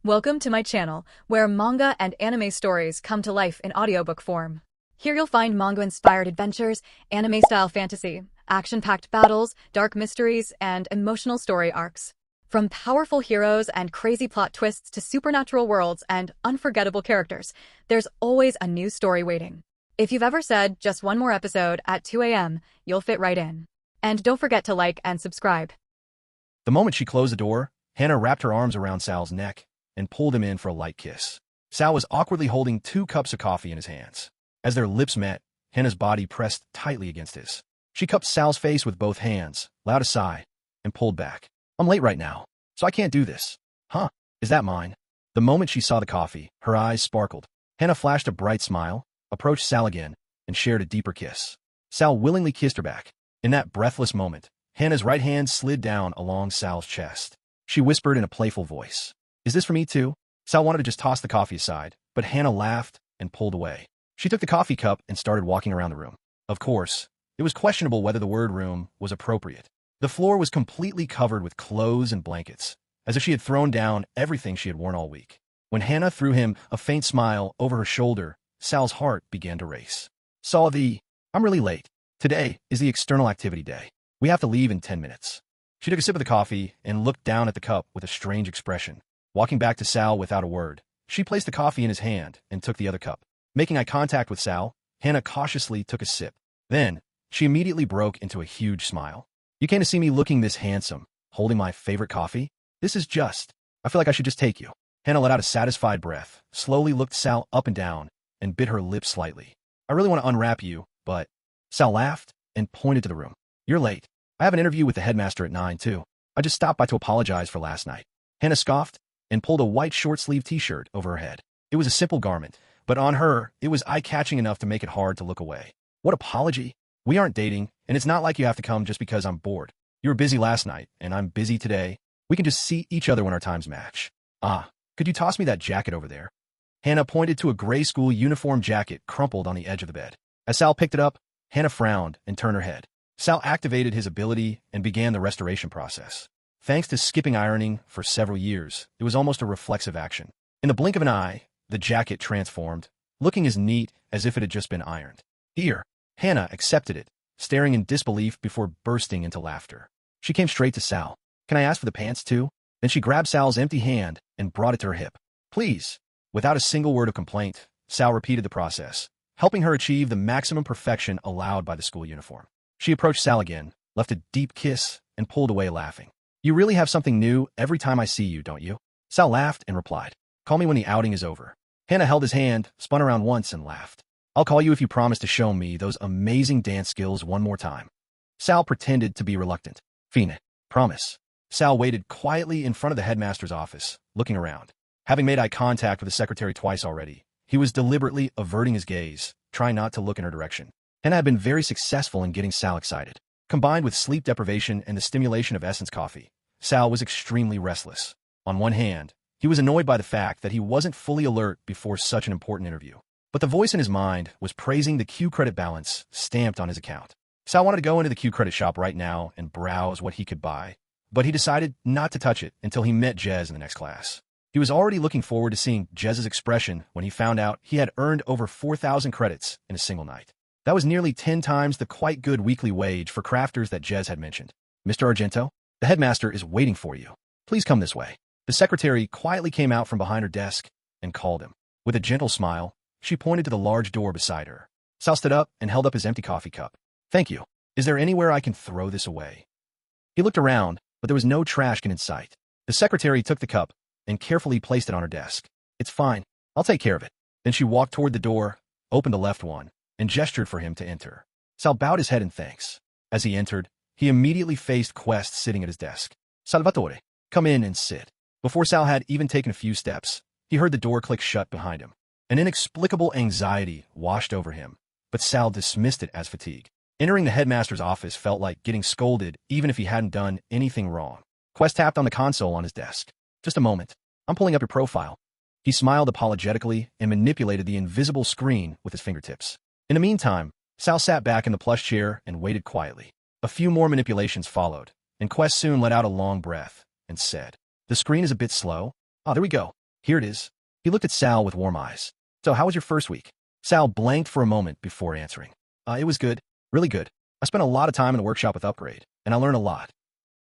Welcome to my channel, where manga and anime stories come to life in audiobook form. Here you'll find manga-inspired adventures, anime-style fantasy, action-packed battles, dark mysteries, and emotional story arcs. From powerful heroes and crazy plot twists to supernatural worlds and unforgettable characters, there's always a new story waiting. If you've ever said just one more episode at 2 a.m., you'll fit right in. And don't forget to like and subscribe. The moment she closed the door, Hannah wrapped her arms around Sal's neck and pulled him in for a light kiss. Sal was awkwardly holding 2 cups of coffee in his hands. As their lips met, Hannah's body pressed tightly against his. She cupped Sal's face with both hands, allowed a sigh, and pulled back. I'm late right now, so I can't do this. Huh? Is that mine? The moment she saw the coffee, her eyes sparkled. Hannah flashed a bright smile, approached Sal again, and shared a deeper kiss. Sal willingly kissed her back. In that breathless moment, Hannah's right hand slid down along Sal's chest. She whispered in a playful voice, "Is this for me too?" Sal wanted to just toss the coffee aside, but Hannah laughed and pulled away. She took the coffee cup and started walking around the room. Of course, it was questionable whether the word room was appropriate. The floor was completely covered with clothes and blankets, as if she had thrown down everything she had worn all week. When Hannah threw him a faint smile over her shoulder, Sal's heart began to race. I'm really late. Today is the external activity day. We have to leave in 10 minutes. She took a sip of the coffee and looked down at the cup with a strange expression. Walking back to Sal without a word, she placed the coffee in his hand and took the other cup. Making eye contact with Sal, Hannah cautiously took a sip. Then, she immediately broke into a huge smile. "You came to see me looking this handsome, holding my favorite coffee? I feel like I should just take you." Hannah let out a satisfied breath, slowly looked Sal up and down, and bit her lip slightly. "I really want to unwrap you, but..." Sal laughed and pointed to the room. "You're late. I have an interview with the headmaster at 9, too. I just stopped by to apologize for last night." Hannah scoffed and pulled a white short-sleeved t-shirt over her head. It was a simple garment, but on her, it was eye-catching enough to make it hard to look away. "What apology? We aren't dating, and it's not like you have to come just because I'm bored. You were busy last night, and I'm busy today. We can just see each other when our times match. Could you toss me that jacket over there?" Hannah pointed to a gray school uniform jacket crumpled on the edge of the bed. As Sal picked it up, Hannah frowned and turned her head. Sal activated his ability and began the restoration process. Thanks to skipping ironing for several years, it was almost a reflexive action. In the blink of an eye, the jacket transformed, looking as neat as if it had just been ironed. "Here." Hannah accepted it, staring in disbelief before bursting into laughter. She came straight to Sal. "Can I ask for the pants too?" Then she grabbed Sal's empty hand and brought it to her hip. "Please." Without a single word of complaint, Sal repeated the process, helping her achieve the maximum perfection allowed by the school uniform. She approached Sal again, left a deep kiss, and pulled away laughing. "You really have something new every time I see you, don't you?" Sal laughed and replied, "Call me when the outing is over." Hannah held his hand, spun around once, and laughed. "I'll call you if you promise to show me those amazing dance skills one more time." Sal pretended to be reluctant. "Fine. Promise." Sal waited quietly in front of the headmaster's office, looking around. Having made eye contact with the secretary twice already, he was deliberately averting his gaze, trying not to look in her direction. Hannah had been very successful in getting Sal excited. Combined with sleep deprivation and the stimulation of essence coffee, Sal was extremely restless. On one hand, he was annoyed by the fact that he wasn't fully alert before such an important interview. But the voice in his mind was praising the Q credit balance stamped on his account. Sal wanted to go into the Q credit shop right now and browse what he could buy, but he decided not to touch it until he met Jez in the next class. He was already looking forward to seeing Jez's expression when he found out he had earned over 4,000 credits in a single night. That was nearly 10 times the quite good weekly wage for crafters that Jez had mentioned. "Mr. Argento, the headmaster is waiting for you. Please come this way." The secretary quietly came out from behind her desk and called him. With a gentle smile, she pointed to the large door beside her. Sal stood up and held up his empty coffee cup. "Thank you. Is there anywhere I can throw this away?" He looked around, but there was no trash can in sight. The secretary took the cup and carefully placed it on her desk. "It's fine. I'll take care of it." Then she walked toward the door, opened the left one, and gestured for him to enter. Sal bowed his head in thanks. As he entered, he immediately faced Quest sitting at his desk. "Salvatore, come in and sit." Before Sal had even taken a few steps, he heard the door click shut behind him. An inexplicable anxiety washed over him, but Sal dismissed it as fatigue. Entering the headmaster's office felt like getting scolded even if he hadn't done anything wrong. Quest tapped on the console on his desk. "Just a moment. I'm pulling up your profile." He smiled apologetically and manipulated the invisible screen with his fingertips. In the meantime, Sal sat back in the plush chair and waited quietly. A few more manipulations followed, and Quest soon let out a long breath and said, "The screen is a bit slow. Ah, there we go. Here it is. He looked at Sal with warm eyes. So how was your first week? Sal blanked for a moment before answering. It was good. Really good. I spent a lot of time in the workshop with Upgrade, and I learned a lot.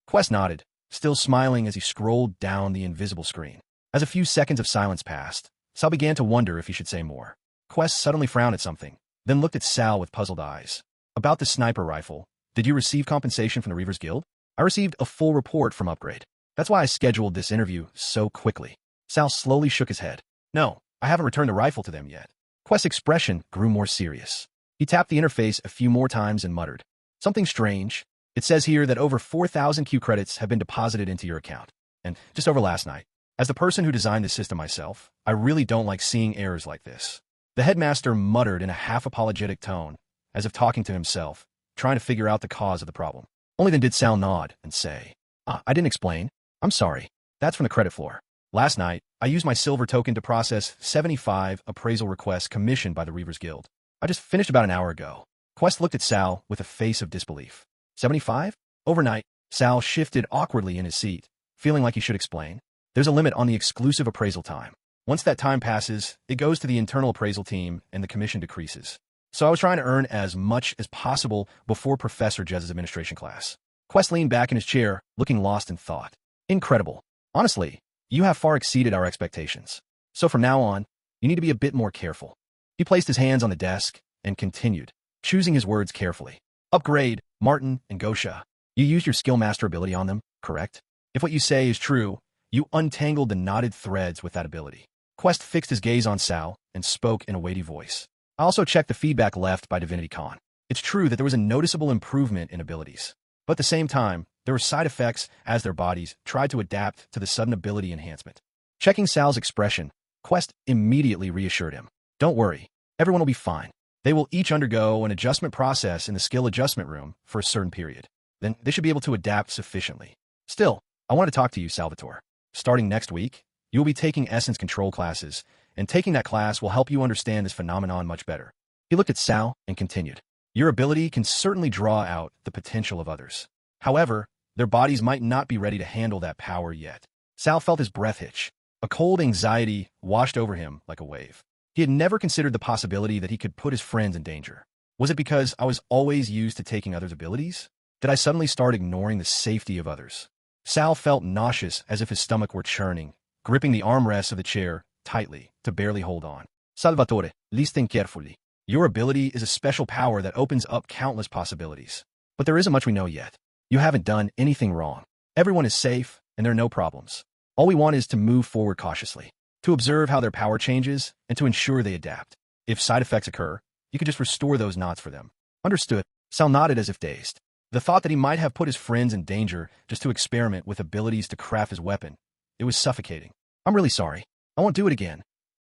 Quest nodded, still smiling as he scrolled down the invisible screen. As a few seconds of silence passed, Sal began to wonder if he should say more. Quest suddenly frowned at something, then looked at Sal with puzzled eyes. About the sniper rifle, did you receive compensation from the Reavers Guild? I received a full report from Upgrade. That's why I scheduled this interview so quickly. Sal slowly shook his head. No, I haven't returned the rifle to them yet. Quest's expression grew more serious. He tapped the interface a few more times and muttered. Something strange. It says here that over 4,000 Q credits have been deposited into your account. And just over last night. As the person who designed this system myself, I really don't like seeing errors like this. The headmaster muttered in a half-apologetic tone, as if talking to himself, trying to figure out the cause of the problem. Only then did Sal nod and say, I didn't explain. I'm sorry. That's from the credit floor. Last night, I used my silver token to process 75 appraisal requests commissioned by the Reavers Guild. I just finished about an hour ago. Quest looked at Sal with a face of disbelief. 75? Overnight, Sal shifted awkwardly in his seat, feeling like he should explain. There's a limit on the exclusive appraisal time. Once that time passes, it goes to the internal appraisal team and the commission decreases. So I was trying to earn as much as possible before Professor Jez's administration class. Quest leaned back in his chair, looking lost in thought. Incredible. Honestly, you have far exceeded our expectations. So from now on, you need to be a bit more careful. He placed his hands on the desk and continued, choosing his words carefully. Upgrade, Martin and Gosha. You used your skill master ability on them, correct? If what you say is true, you untangled the knotted threads with that ability. Quest fixed his gaze on Sal and spoke in a weighty voice. I also checked the feedback left by Divinity Con. It's true that there was a noticeable improvement in abilities. But at the same time, there were side effects as their bodies tried to adapt to the sudden ability enhancement. Checking Sal's expression, Quest immediately reassured him. Don't worry, everyone will be fine. They will each undergo an adjustment process in the skill adjustment room for a certain period. Then they should be able to adapt sufficiently. Still, I want to talk to you, Salvatore. Starting next week, you will be taking Essence Control classes, and taking that class will help you understand this phenomenon much better. He looked at Sal and continued. Your ability can certainly draw out the potential of others. However, their bodies might not be ready to handle that power yet. Sal felt his breath hitch. A cold anxiety washed over him like a wave. He had never considered the possibility that he could put his friends in danger. Was it because I was always used to taking others' abilities? Did I suddenly start ignoring the safety of others? Sal felt nauseous as if his stomach were churning, gripping the armrests of the chair tightly to barely hold on. Salvatore, listen carefully. Your ability is a special power that opens up countless possibilities. But there isn't much we know yet. You haven't done anything wrong. Everyone is safe, and there are no problems. All we want is to move forward cautiously, to observe how their power changes, and to ensure they adapt. If side effects occur, you can just restore those knots for them. Understood. Sal nodded as if dazed. The thought that he might have put his friends in danger just to experiment with abilities to craft his weapon, it was suffocating. I'm really sorry. I won't do it again.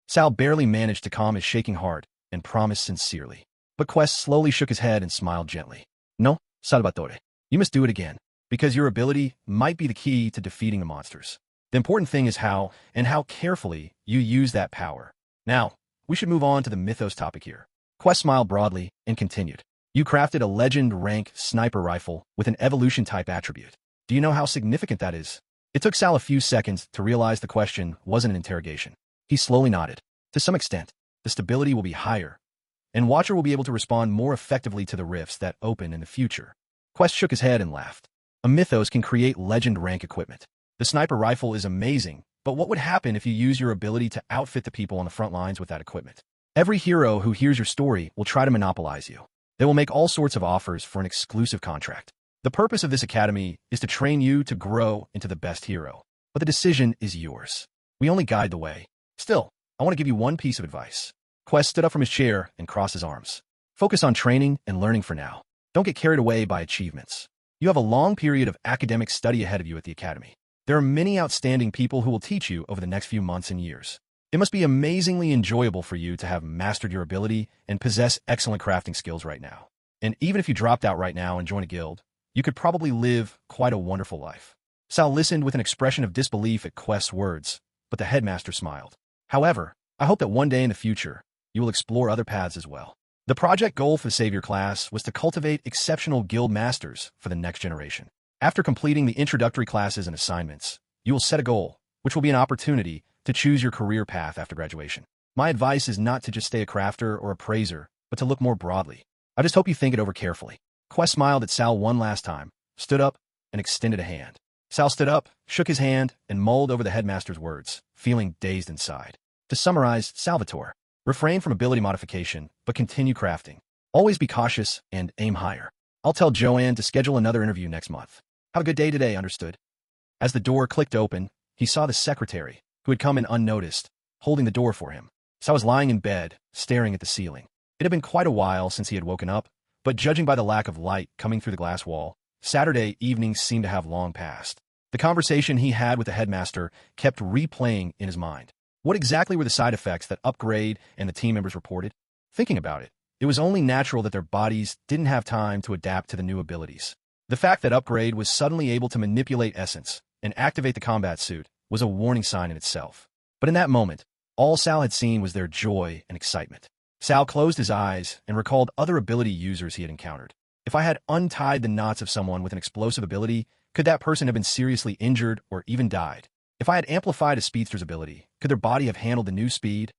Sal barely managed to calm his shaking heart and promised sincerely. But Quest slowly shook his head and smiled gently. No, Salvatore, you must do it again, because your ability might be the key to defeating the monsters. The important thing is how carefully you use that power. Now, we should move on to the mythos topic here. Quest smiled broadly and continued. You crafted a legend rank sniper rifle with an evolution type attribute. Do you know how significant that is? It took Sal a few seconds to realize the question wasn't an interrogation. He slowly nodded. To some extent, the stability will be higher, and Watcher will be able to respond more effectively to the rifts that open in the future. Quest shook his head and laughed. A mythos can create legend rank equipment. The sniper rifle is amazing, but what would happen if you use your ability to outfit the people on the front lines with that equipment? Every hero who hears your story will try to monopolize you. They will make all sorts of offers for an exclusive contract. The purpose of this academy is to train you to grow into the best hero, but the decision is yours. We only guide the way. Still, I want to give you one piece of advice. Quest stood up from his chair and crossed his arms. Focus on training and learning for now. Don't get carried away by achievements. You have a long period of academic study ahead of you at the academy. There are many outstanding people who will teach you over the next few months and years. It must be amazingly enjoyable for you to have mastered your ability and possess excellent crafting skills right now. And even if you dropped out right now and joined a guild, you could probably live quite a wonderful life. Sal listened with an expression of disbelief at Quest's words, but the headmaster smiled. However, I hope that one day in the future, you will explore other paths as well. The project goal for the Savior class was to cultivate exceptional guild masters for the next generation. After completing the introductory classes and assignments, you will set a goal, which will be an opportunity to to choose your career path after graduation. My advice is not to just stay a crafter or appraiser, but to look more broadly. I just hope you think it over carefully. Quest smiled at Sal one last time, stood up, and extended a hand. Sal stood up, shook his hand, and mulled over the headmaster's words, feeling dazed inside. To summarize, Salvatore, refrain from ability modification, but continue crafting. Always be cautious and aim higher. I'll tell Joanne to schedule another interview next month. Have a good day today, understood? As the door clicked open, he saw the secretary, who had come in unnoticed, holding the door for him. Sal was lying in bed, staring at the ceiling. It had been quite a while since he had woken up, but judging by the lack of light coming through the glass wall, Saturday evenings seemed to have long passed. The conversation he had with the headmaster kept replaying in his mind. What exactly were the side effects that Upgrade and the team members reported? Thinking about it, it was only natural that their bodies didn't have time to adapt to the new abilities. The fact that Upgrade was suddenly able to manipulate essence and activate the combat suit was a warning sign in itself. But in that moment, all Sal had seen was their joy and excitement. Sal closed his eyes and recalled other ability users he had encountered. If I had untied the knots of someone with an explosive ability, could that person have been seriously injured or even died? If I had amplified a speedster's ability, could their body have handled the new speed?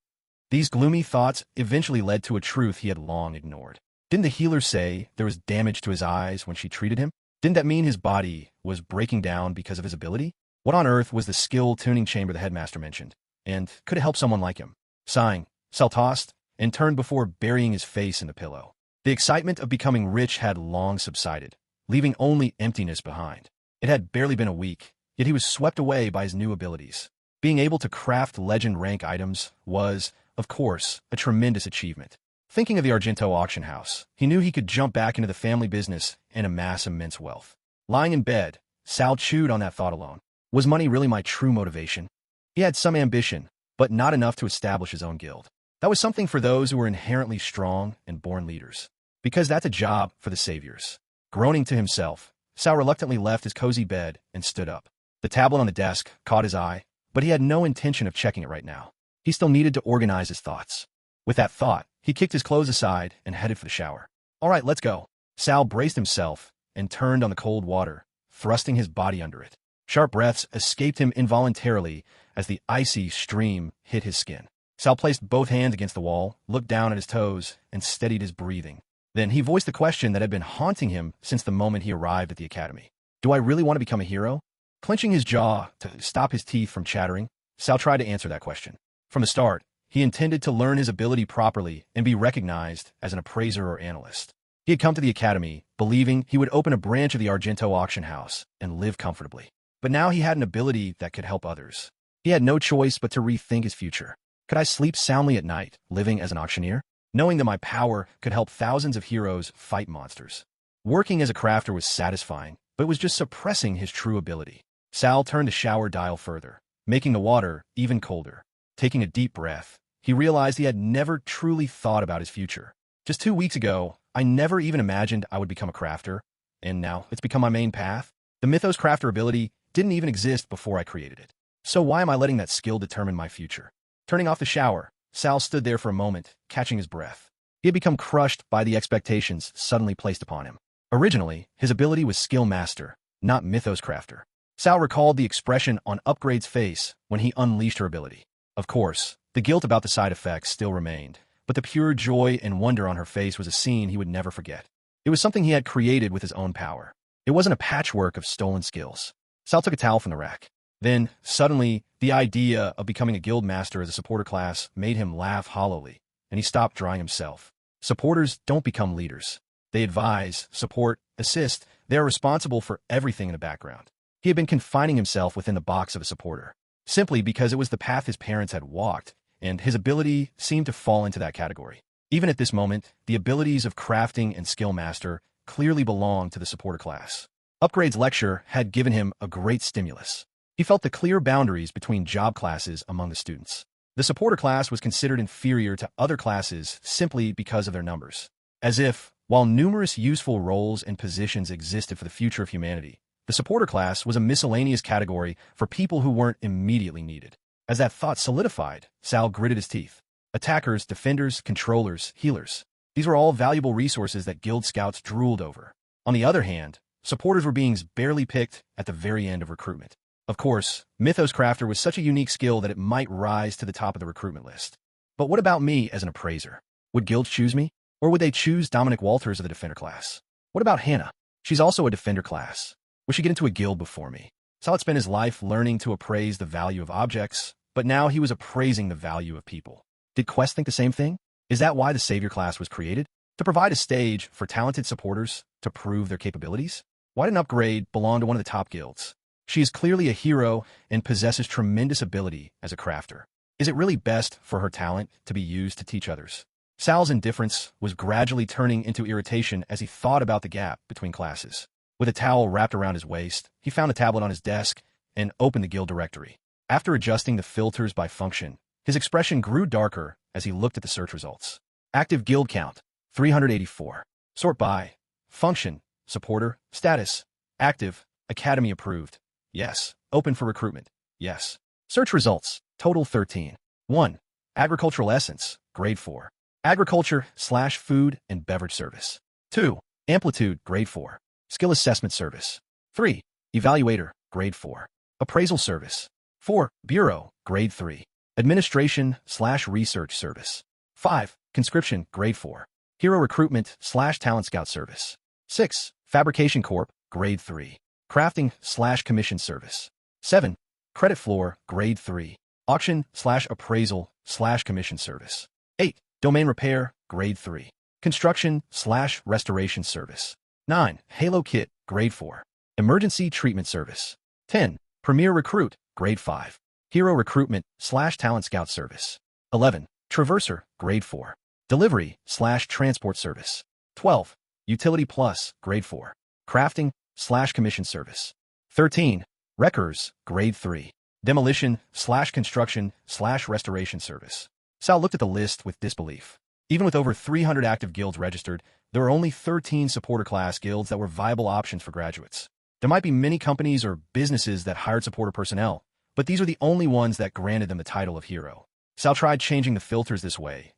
These gloomy thoughts eventually led to a truth he had long ignored. Didn't the healer say there was damage to his eyes when she treated him? Didn't that mean his body was breaking down because of his ability? What on earth was the skill tuning chamber the headmaster mentioned? And could it help someone like him? Sighing, Sal tossed and turned before burying his face in the pillow. The excitement of becoming rich had long subsided, leaving only emptiness behind. It had barely been a week, yet he was swept away by his new abilities. Being able to craft legend rank items was, of course, a tremendous achievement. Thinking of the Argento auction house, he knew he could jump back into the family business and amass immense wealth. Lying in bed, Sal chewed on that thought alone. Was money really my true motivation? He had some ambition, but not enough to establish his own guild. That was something for those who were inherently strong and born leaders. Because that's a job for the saviors. Groaning to himself, Sal reluctantly left his cozy bed and stood up. The tablet on the desk caught his eye, but he had no intention of checking it right now. He still needed to organize his thoughts. With that thought, he kicked his clothes aside and headed for the shower. All right, let's go. Sal braced himself and turned on the cold water, thrusting his body under it. Sharp breaths escaped him involuntarily as the icy stream hit his skin. Sal placed both hands against the wall, looked down at his toes, and steadied his breathing. Then he voiced the question that had been haunting him since the moment he arrived at the academy. Do I really want to become a hero? Clenching his jaw to stop his teeth from chattering, Sal tried to answer that question. From the start, he intended to learn his ability properly and be recognized as an appraiser or analyst. He had come to the academy believing he would open a branch of the Argento auction house and live comfortably. But now he had an ability that could help others. He had no choice but to rethink his future. Could I sleep soundly at night, living as an auctioneer, knowing that my power could help thousands of heroes fight monsters? Working as a crafter was satisfying, but it was just suppressing his true ability. Sal turned the shower dial further, making the water even colder. Taking a deep breath, he realized he had never truly thought about his future. Just 2 weeks ago, I never even imagined I would become a crafter, and now it's become my main path. The Mythos crafter ability didn't even exist before I created it. So why am I letting that skill determine my future? Turning off the shower, Sal stood there for a moment, catching his breath. He had become crushed by the expectations suddenly placed upon him. Originally, his ability was Skill Master, not Mythos Crafter. Sal recalled the expression on Upgrade's face when he unleashed her ability. Of course, the guilt about the side effects still remained, but the pure joy and wonder on her face was a scene he would never forget. It was something he had created with his own power. It wasn't a patchwork of stolen skills. Sal took a towel from the rack. Then, suddenly, the idea of becoming a guild master as a supporter class made him laugh hollowly, and he stopped drying himself. Supporters don't become leaders. They advise, support, assist. They are responsible for everything in the background. He had been confining himself within the box of a supporter, simply because it was the path his parents had walked, and his ability seemed to fall into that category. Even at this moment, the abilities of crafting and skill master clearly belonged to the supporter class. Upgrade's lecture had given him a great stimulus. He felt the clear boundaries between job classes among the students. The supporter class was considered inferior to other classes simply because of their numbers. As if, while numerous useful roles and positions existed for the future of humanity, the supporter class was a miscellaneous category for people who weren't immediately needed. As that thought solidified, Sal gritted his teeth. Attackers, defenders, controllers, healers. These were all valuable resources that guild scouts drooled over. On the other hand, supporters were beings barely picked at the very end of recruitment. Of course, Mythos Crafter was such a unique skill that it might rise to the top of the recruitment list. But what about me as an appraiser? Would guilds choose me? Or would they choose Dominic Walters of the Defender class? What about Hannah? She's also a Defender class. Would she get into a guild before me? Saul had spent his life learning to appraise the value of objects, but now he was appraising the value of people. Did Quest think the same thing? Is that why the Savior class was created? To provide a stage for talented supporters to prove their capabilities? Why didn't Upgrade belong to one of the top guilds? She is clearly a hero and possesses tremendous ability as a crafter. Is it really best for her talent to be used to teach others? Sal's indifference was gradually turning into irritation as he thought about the gap between classes. With a towel wrapped around his waist, he found a tablet on his desk and opened the guild directory. After adjusting the filters by function, his expression grew darker as he looked at the search results. Active guild count, 384. Sort by function, supporter, status, active, academy approved. Yes. Open for recruitment. Yes. Search results, total 13. 1. Agricultural essence, grade 4. Agriculture/food and beverage service. 2. Amplitude, grade 4. Skill assessment service. 3. Evaluator, grade 4. Appraisal service. 4. Bureau, grade 3. Administration/research service. 5. Conscription, grade 4. Hero recruitment/talent scout service. 6. Fabrication corp, grade 3. Crafting/commission service. 7. Credit floor, grade 3. Auction/appraisal/commission service. 8. Domain repair, grade 3. Construction/restoration service. 9. Halo kit, grade 4. Emergency treatment service. 10. Premier recruit, grade 5. Hero recruitment/talent scout service. 11. Traverser, grade 4. Delivery/transport service. 12. Utility plus, grade 4. Crafting/commission service. 13. Wreckers, grade 3. Demolition/construction/restoration service. Sal looked at the list with disbelief. Even with over 300 active guilds registered, there were only 13 supporter class guilds that were viable options for graduates. There might be many companies or businesses that hired supporter personnel, but these are the only ones that granted them the title of hero. Sal tried changing the filters this way,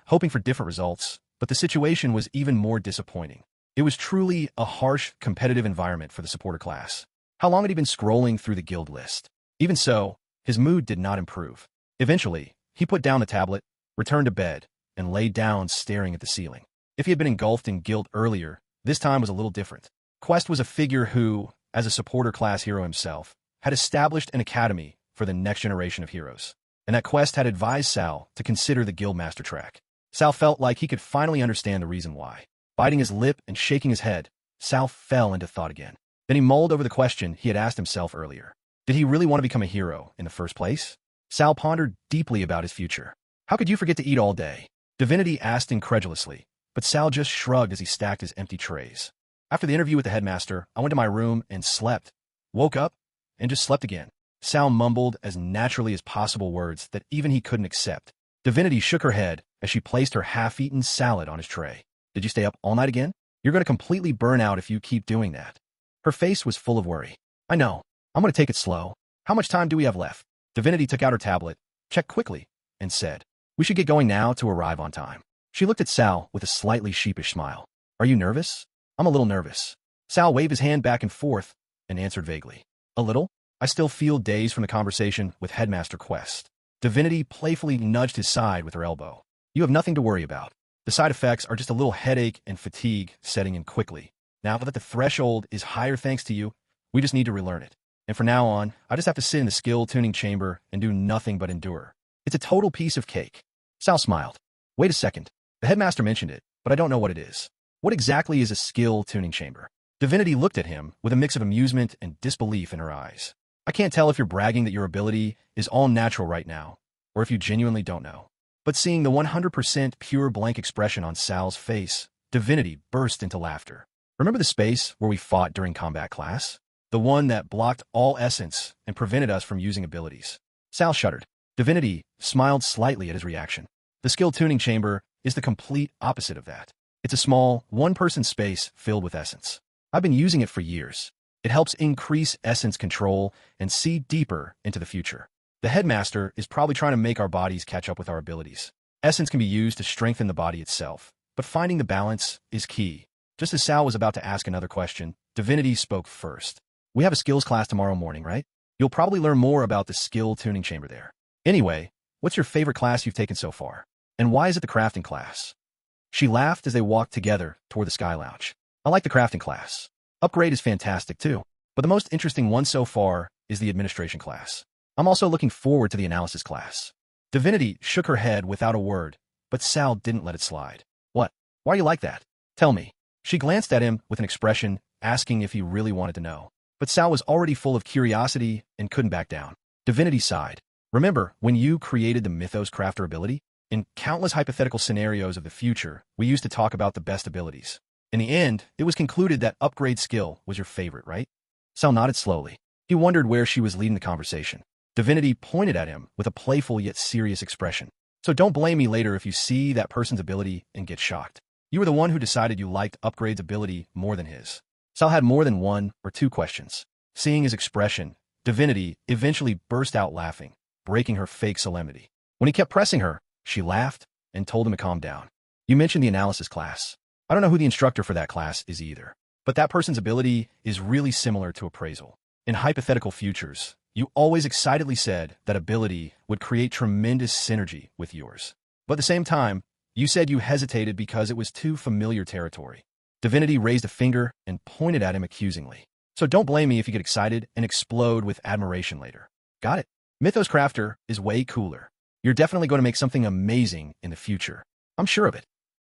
hoping for different results, but the situation was even more disappointing. It was truly a harsh, competitive environment for the supporter class. How long had he been scrolling through the guild list? Even so, his mood did not improve. Eventually, he put down the tablet, returned to bed, and lay down staring at the ceiling. If he had been engulfed in guild earlier, this time was a little different. Quest was a figure who, as a supporter class hero himself, had established an academy for the next generation of heroes, and that Quest had advised Sal to consider the guild master track. Sal felt like he could finally understand the reason why. Biting his lip and shaking his head, Sal fell into thought again. Then he mulled over the question he had asked himself earlier. Did he really want to become a hero in the first place? Sal pondered deeply about his future. How could you forget to eat all day? Divinity asked incredulously, but Sal just shrugged as he stacked his empty trays. After the interview with the headmaster, I went to my room and slept. Woke up and just slept again. Sal mumbled as naturally as possible words that even he couldn't accept. Divinity shook her head as she placed her half-eaten salad on his tray. Did you stay up all night again? You're going to completely burn out if you keep doing that. Her face was full of worry. I know. I'm going to take it slow. How much time do we have left? Divinity took out her tablet, checked quickly, and said, we should get going now to arrive on time. She looked at Sal with a slightly sheepish smile. Are you nervous? I'm a little nervous. Sal waved his hand back and forth and answered vaguely. A little? I still feel dazed from the conversation with Headmaster Quest. Divinity playfully nudged his side with her elbow. You have nothing to worry about. The side effects are just a little headache and fatigue setting in quickly. Now that the threshold is higher thanks to you, we just need to relearn it. And from now on, I just have to sit in the skill tuning chamber and do nothing but endure. It's a total piece of cake. Sal smiled. Wait a second. The headmaster mentioned it, but I don't know what it is. What exactly is a skill tuning chamber? Divinity looked at him with a mix of amusement and disbelief in her eyes. I can't tell if you're bragging that your ability is all natural right now, or if you genuinely don't know. But seeing the 100% pure blank expression on Sal's face, Divinity burst into laughter. Remember the space where we fought during combat class? The one that blocked all essence and prevented us from using abilities. Sal shuddered. Divinity smiled slightly at his reaction. The skill tuning chamber is the complete opposite of that. It's a small, one-person space filled with essence. I've been using it for years. It helps increase essence control and see deeper into the future. The headmaster is probably trying to make our bodies catch up with our abilities. Essence can be used to strengthen the body itself, but finding the balance is key. Just as Sal was about to ask another question, Divinity spoke first. We have a skills class tomorrow morning, right? You'll probably learn more about the skill tuning chamber there. Anyway, what's your favorite class you've taken so far? And why is it the crafting class? She laughed as they walked together toward the Sky Lounge. I like the crafting class. Upgrade is fantastic too. But the most interesting one so far is the administration class. I'm also looking forward to the analysis class. Divinity shook her head without a word, but Sal didn't let it slide. What? Why are you like that? Tell me. She glanced at him with an expression, asking if he really wanted to know. But Sal was already full of curiosity and couldn't back down. Divinity sighed. Remember when you created the Mythos Crafter ability? In countless hypothetical scenarios of the future, we used to talk about the best abilities. In the end, it was concluded that upgrade skill was your favorite, right? Sal nodded slowly. He wondered where she was leading the conversation. Divinity pointed at him with a playful yet serious expression. So don't blame me later if you see that person's ability and get shocked. You were the one who decided you liked Upgrade's ability more than his. Sal had more than one or two questions. Seeing his expression, Divinity eventually burst out laughing, breaking her fake solemnity. When he kept pressing her, she laughed and told him to calm down. You mentioned the analysis class. I don't know who the instructor for that class is either, but that person's ability is really similar to appraisal. In hypothetical futures, you always excitedly said that ability would create tremendous synergy with yours. But at the same time, you said you hesitated because it was too familiar territory. Divinity raised a finger and pointed at him accusingly. So don't blame me if you get excited and explode with admiration later. Got it? Mythos Crafter is way cooler. You're definitely going to make something amazing in the future. I'm sure of it.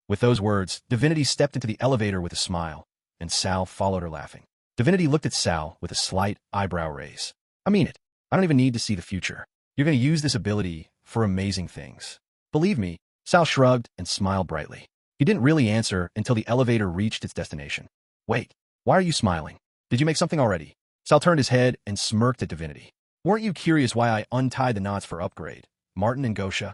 With those words, Divinity stepped into the elevator with a smile, and Sal followed her laughing. Divinity looked at Sal with a slight eyebrow raise. I mean it. I don't even need to see the future. You're going to use this ability for amazing things. Believe me. Sal shrugged and smiled brightly. He didn't really answer until the elevator reached its destination. Wait, why are you smiling? Did you make something already? Sal turned his head and smirked at Divinity. Weren't you curious why I untied the knots for upgrade, Martin and Gosha?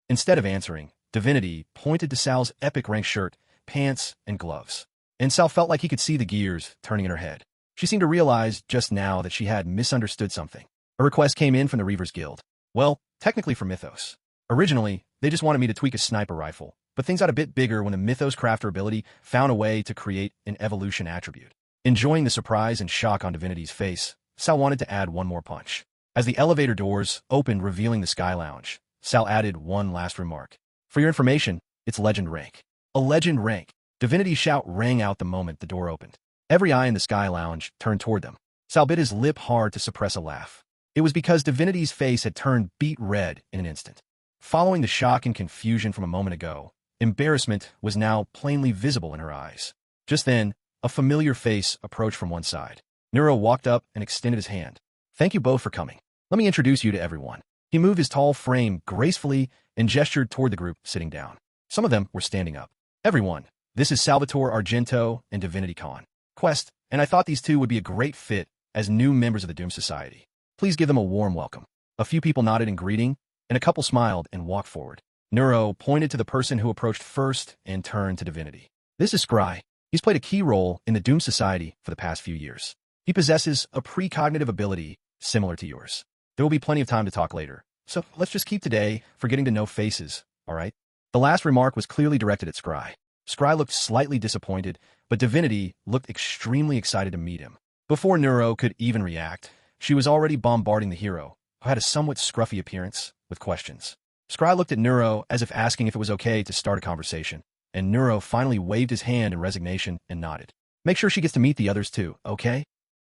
Instead of answering, Divinity pointed to Sal's epic rank shirt, pants, and gloves. And Sal felt like he could see the gears turning in her head. She seemed to realize just now that she had misunderstood something. A request came in from the Reavers Guild. Well, technically from Mythos. Originally, they just wanted me to tweak a sniper rifle, but things got a bit bigger when the Mythos Crafter ability found a way to create an evolution attribute. Enjoying the surprise and shock on Divinity's face, Sal wanted to add one more punch. As the elevator doors opened revealing the Sky Lounge, Sal added one last remark. For your information, it's legend rank. A legend rank. Divinity's shout rang out the moment the door opened. Every eye in the Sky Lounge turned toward them. Sal bit his lip hard to suppress a laugh. It was because Divinity's face had turned beet red in an instant. Following the shock and confusion from a moment ago, embarrassment was now plainly visible in her eyes. Just then, a familiar face approached from one side. Nero walked up and extended his hand. Thank you both for coming. Let me introduce you to everyone. He moved his tall frame gracefully and gestured toward the group sitting down. Some of them were standing up. Everyone, this is Salvatore Argento and Divinity Khan Quest, and I thought these two would be a great fit as new members of the Doom Society. Please give them a warm welcome. A few people nodded in greeting, and a couple smiled and walked forward. Nero pointed to the person who approached first and turned to Divinity. This is Scry. He's played a key role in the Doom Society for the past few years. He possesses a precognitive ability similar to yours. There will be plenty of time to talk later, so let's just keep today for getting to know faces, all right? The last remark was clearly directed at Scry. Scry looked slightly disappointed, but Divinity looked extremely excited to meet him. Before Nero could even react, she was already bombarding the hero, who had a somewhat scruffy appearance, with questions. Scry looked at Nero as if asking if it was okay to start a conversation, and Nero finally waved his hand in resignation and nodded. Make sure she gets to meet the others too, okay?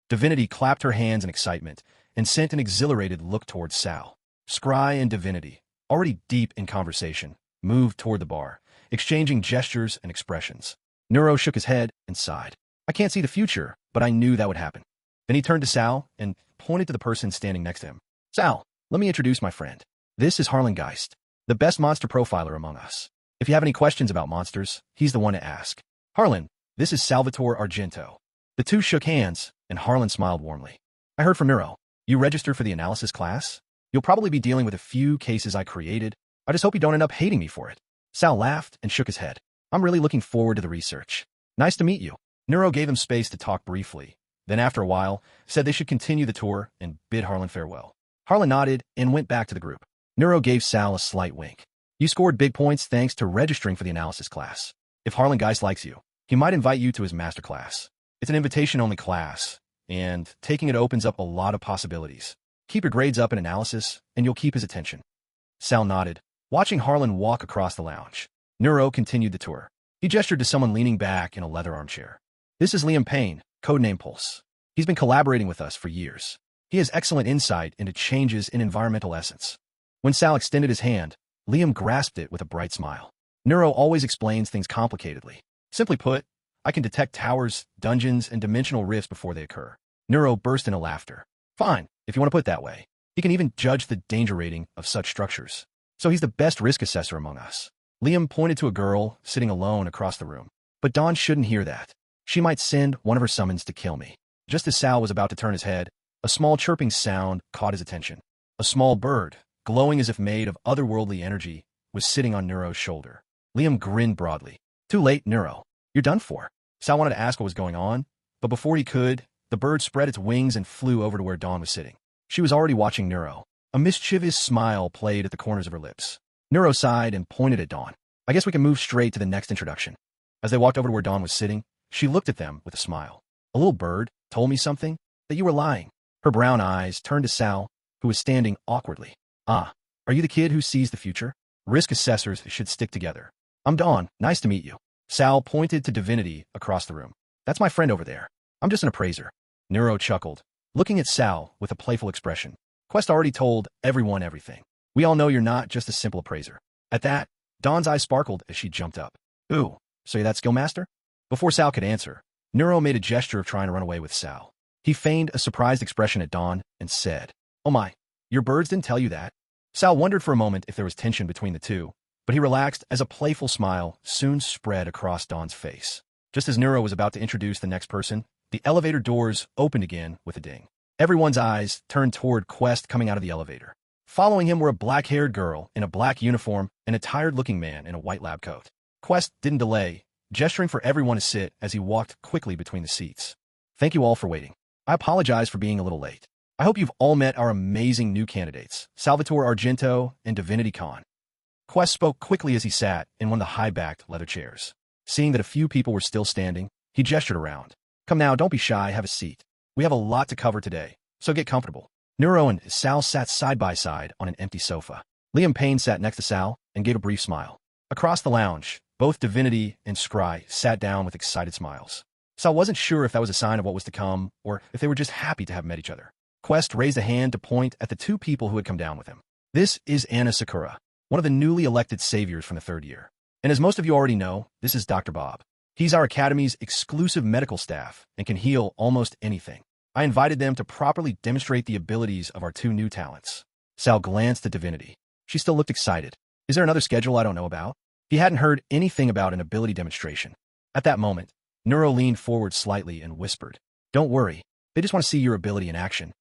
Divinity clapped her hands in excitement and sent an exhilarated look towards Sal. Scry and Divinity, already deep in conversation, moved toward the bar, exchanging gestures and expressions. Nero shook his head and sighed. I can't see the future, but I knew that would happen. Then he turned to Sal and pointed to the person standing next to him. Sal, let me introduce my friend. This is Harlan Geist, the best monster profiler among us. If you have any questions about monsters, he's the one to ask. Harlan, this is Salvatore Argento. The two shook hands, and Harlan smiled warmly. I heard from Nero. You registered for the analysis class? You'll probably be dealing with a few cases I created. I just hope you don't end up hating me for it. Sal laughed and shook his head. I'm really looking forward to the research. Nice to meet you. Nero gave him space to talk briefly, then after a while, said they should continue the tour and bid Harlan farewell. Harlan nodded and went back to the group. Nero gave Sal a slight wink. You scored big points thanks to registering for the analysis class. If Harlan Geist likes you, he might invite you to his master class. It's an invitation-only class, and taking it opens up a lot of possibilities. Keep your grades up in analysis, and you'll keep his attention. Sal nodded, watching Harlan walk across the lounge. Neuro continued the tour. He gestured to someone leaning back in a leather armchair. This is Liam Payne, codename Pulse. He's been collaborating with us for years. He has excellent insight into changes in environmental essence. When Sal extended his hand, Liam grasped it with a bright smile. Neuro always explains things complicatedly. Simply put, I can detect towers, dungeons, and dimensional rifts before they occur. Neuro burst into laughter. Fine, if you want to put it that way. He can even judge the danger rating of such structures. So he's the best risk assessor among us. Liam pointed to a girl sitting alone across the room. But Dawn shouldn't hear that. She might send one of her summons to kill me. Just as Sal was about to turn his head, a small chirping sound caught his attention. A small bird, glowing as if made of otherworldly energy, was sitting on Neuro's shoulder. Liam grinned broadly. Too late, Neuro. You're done for. Sal wanted to ask what was going on, but before he could, the bird spread its wings and flew over to where Dawn was sitting. She was already watching Neuro. A mischievous smile played at the corners of her lips. Neuro sighed and pointed at Dawn. I guess we can move straight to the next introduction. As they walked over to where Dawn was sitting, she looked at them with a smile. A little bird told me something, that you were lying. Her brown eyes turned to Sal, who was standing awkwardly. Ah, are you the kid who sees the future? Risk assessors should stick together. I'm Dawn. Nice to meet you. Sal pointed to Divinity across the room. That's my friend over there. I'm just an appraiser. Neuro chuckled, looking at Sal with a playful expression. Quest already told everyone everything. We all know you're not just a simple appraiser. At that, Dawn's eyes sparkled as she jumped up. Ooh, so you're that skill master? Before Sal could answer, Neuro made a gesture of trying to run away with Sal. He feigned a surprised expression at Dawn and said, Oh my, your birds didn't tell you that? Sal wondered for a moment if there was tension between the two, but he relaxed as a playful smile soon spread across Dawn's face. Just as Neuro was about to introduce the next person, the elevator doors opened again with a ding. Everyone's eyes turned toward Quest coming out of the elevator. Following him were a black-haired girl in a black uniform and a tired-looking man in a white lab coat. Quest didn't delay, gesturing for everyone to sit as he walked quickly between the seats. Thank you all for waiting. I apologize for being a little late. I hope you've all met our amazing new candidates, Salvatore Argento and Divinity Khan. Quest spoke quickly as he sat in one of the high-backed leather chairs. Seeing that a few people were still standing, he gestured around. Come now, don't be shy, have a seat. We have a lot to cover today, so get comfortable. Neuro and Sal sat side by side on an empty sofa. Liam Payne sat next to Sal and gave a brief smile. Across the lounge, both Divinity and Scry sat down with excited smiles. Sal wasn't sure if that was a sign of what was to come, or if they were just happy to have met each other. Quest raised a hand to point at the two people who had come down with him. This is Anna Sakura, one of the newly elected saviors from the third year. And as most of you already know, this is Dr. Bob. He's our Academy's exclusive medical staff and can heal almost anything. I invited them to properly demonstrate the abilities of our two new talents. Sal glanced at Divinity. She still looked excited. Is there another schedule I don't know about? He hadn't heard anything about an ability demonstration. At that moment, Neuro leaned forward slightly and whispered, Don't worry, they just want to see your ability in action.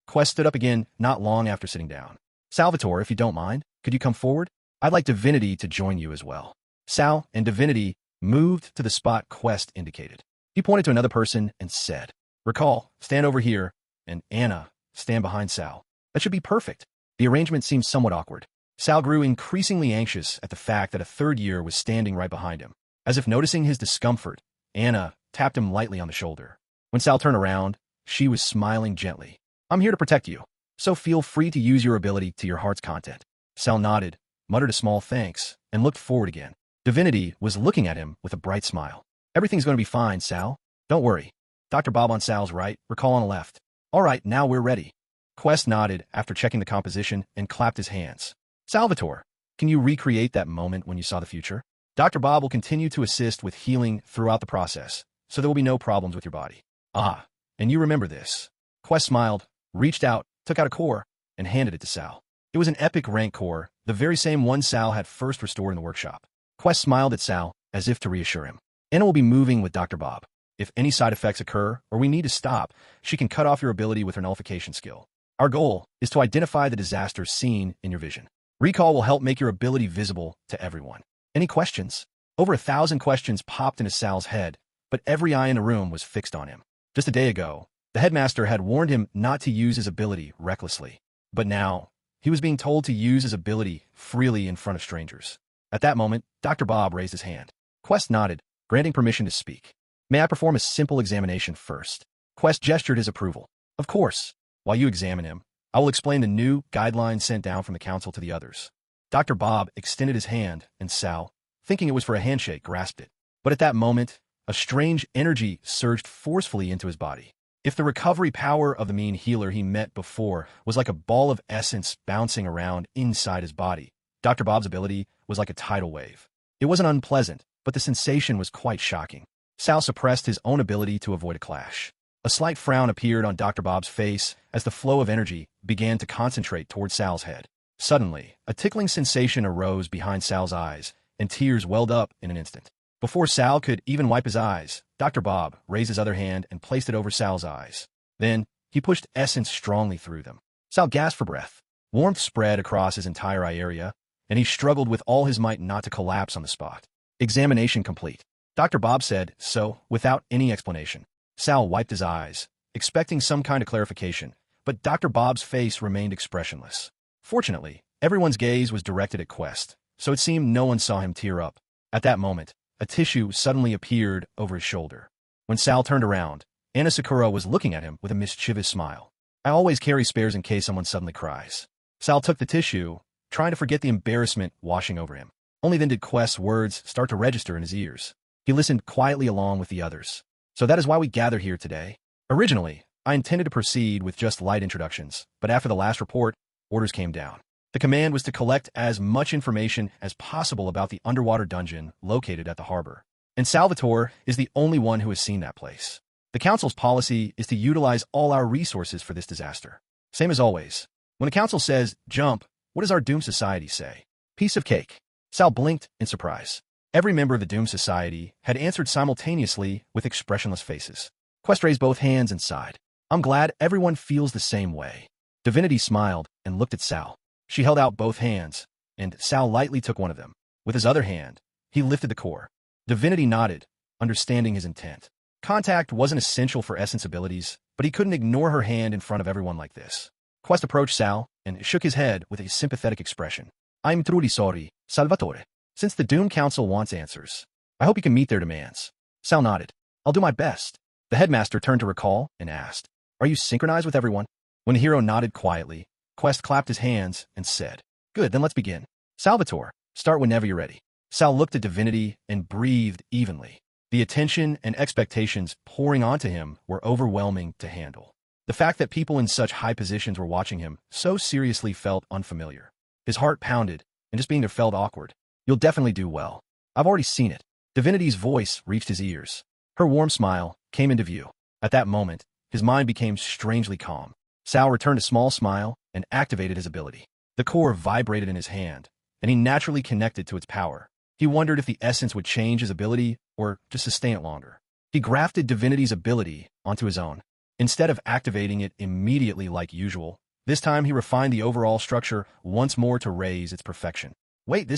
Quest stood up again not long after sitting down. Salvatore, if you don't mind, could you come forward? I'd like Divinity to join you as well. Sal and Divinity moved to the spot Quest indicated. He pointed to another person and said, Recall, stand over here, and Anna, stand behind Sal. That should be perfect. The arrangement seemed somewhat awkward. Sal grew increasingly anxious at the fact that a third year was standing right behind him. As if noticing his discomfort, Anna tapped him lightly on the shoulder. When Sal turned around, she was smiling gently. I'm here to protect you, so feel free to use your ability to your heart's content. Sal nodded, muttered a small thanks, and looked forward again. Divinity was looking at him with a bright smile. Everything's going to be fine, Sal. Don't worry. Dr. Bob on Sal's right, Recall on the left. All right, now we're ready. Quest nodded after checking the composition and clapped his hands. Salvatore, can you recreate that moment when you saw the future? Dr. Bob will continue to assist with healing throughout the process, so there will be no problems with your body. Ah, and you remember this. Quest smiled, reached out, took out a core, and handed it to Sal. It was an epic rank core, the very same one Sal had first restored in the workshop. Quest smiled at Sal, as if to reassure him. Anna will be moving with Dr. Bob. If any side effects occur, or we need to stop, she can cut off your ability with her nullification skill. Our goal is to identify the disasters seen in your vision. Recall will help make your ability visible to everyone. Any questions? Over 1,000 questions popped into Sal's head, but every eye in the room was fixed on him. Just a day ago, the headmaster had warned him not to use his ability recklessly. But now, he was being told to use his ability freely in front of strangers. At that moment, Dr. Bob raised his hand. Quest nodded, granting permission to speak. May I perform a simple examination first? Quest gestured his approval. Of course. While you examine him, I will explain the new guidelines sent down from the council to the others. Dr. Bob extended his hand, and Sal, thinking it was for a handshake, grasped it. But at that moment, a strange energy surged forcefully into his body. If the recovery power of the mean healer he met before was like a ball of essence bouncing around inside his body, Dr. Bob's ability was like a tidal wave. It wasn't unpleasant, but the sensation was quite shocking. Sal suppressed his own ability to avoid a clash. A slight frown appeared on Dr. Bob's face as the flow of energy began to concentrate toward Sal's head. Suddenly, a tickling sensation arose behind Sal's eyes, and tears welled up in an instant. Before Sal could even wipe his eyes, Dr. Bob raised his other hand and placed it over Sal's eyes. Then, he pushed essence strongly through them. Sal gasped for breath. Warmth spread across his entire eye area, and he struggled with all his might not to collapse on the spot. Examination complete. Dr. Bob said so, without any explanation. Sal wiped his eyes, expecting some kind of clarification, but Dr. Bob's face remained expressionless. Fortunately, everyone's gaze was directed at Quest, so it seemed no one saw him tear up. At that moment, a tissue suddenly appeared over his shoulder. When Sal turned around, Anna Sakura was looking at him with a mischievous smile. I always carry spares in case someone suddenly cries. Sal took the tissue, trying to forget the embarrassment washing over him. Only then did Quest's words start to register in his ears. He listened quietly along with the others. So that is why we gather here today. Originally, I intended to proceed with just light introductions, but after the last report, orders came down. The command was to collect as much information as possible about the underwater dungeon located at the harbor. And Salvatore is the only one who has seen that place. The council's policy is to utilize all our resources for this disaster. Same as always. When the council says, jump, what does our Doom Society say? Piece of cake. Sal blinked in surprise. Every member of the Doom Society had answered simultaneously with expressionless faces. Quest raised both hands and sighed. I'm glad everyone feels the same way. Divinity smiled and looked at Sal. She held out both hands, and Sal lightly took one of them. With his other hand, he lifted the core. Divinity nodded, understanding his intent. Contact wasn't essential for Essence abilities, but he couldn't ignore her hand in front of everyone like this. Quest approached Sal and shook his head with a sympathetic expression. I'm truly sorry, Salvatore. Since the Doom Council wants answers, I hope you can meet their demands. Sal nodded. I'll do my best. The headmaster turned to Recall and asked, Are you synchronized with everyone? When the hero nodded quietly, Quest clapped his hands and said, Good, then let's begin. Salvatore, start whenever you're ready. Sal looked at Divinity and breathed evenly. The attention and expectations pouring onto him were overwhelming to handle. The fact that people in such high positions were watching him so seriously felt unfamiliar. His heart pounded, and just being there felt awkward. You'll definitely do well. I've already seen it. Divinity's voice reached his ears. Her warm smile came into view. At that moment, his mind became strangely calm. Sal returned a small smile and activated his ability. The core vibrated in his hand, and he naturally connected to its power. He wondered if the essence would change his ability or just sustain it longer. He grafted Divinity's ability onto his own. Instead of activating it immediately like usual, this time he refined the overall structure once more to raise its perfection. Wait,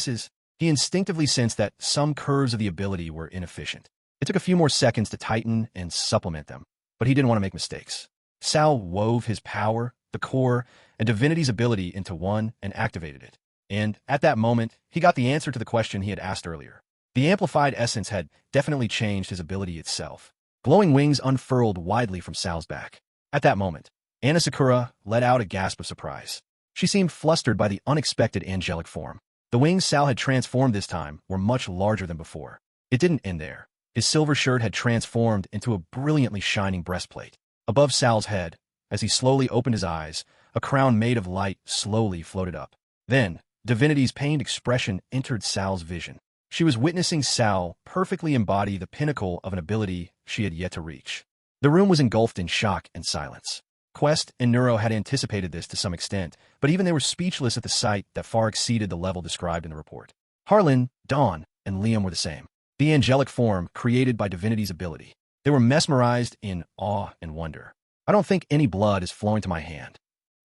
He instinctively sensed that some curves of the ability were inefficient. It took a few more seconds to tighten and supplement them, but he didn't want to make mistakes. Sal wove his power, the core, and Divinity's ability into one and activated it. And at that moment, he got the answer to the question he had asked earlier. The amplified essence had definitely changed his ability itself. Glowing wings unfurled widely from Sal's back. At that moment, Anna Sakura let out a gasp of surprise. She seemed flustered by the unexpected angelic form. The wings Sal had transformed this time were much larger than before. It didn't end there. His silver shirt had transformed into a brilliantly shining breastplate. Above Sal's head, as he slowly opened his eyes, a crown made of light slowly floated up. Then, Divinity's pained expression entered Sal's vision. She was witnessing Sal perfectly embody the pinnacle of an ability she had yet to reach. The room was engulfed in shock and silence. Quest and Neuro had anticipated this to some extent, but even they were speechless at the sight that far exceeded the level described in the report. Harlan, Dawn, and Liam were the same. The angelic form created by Divinity's ability. They were mesmerized in awe and wonder. I don't think any blood is flowing to my hand.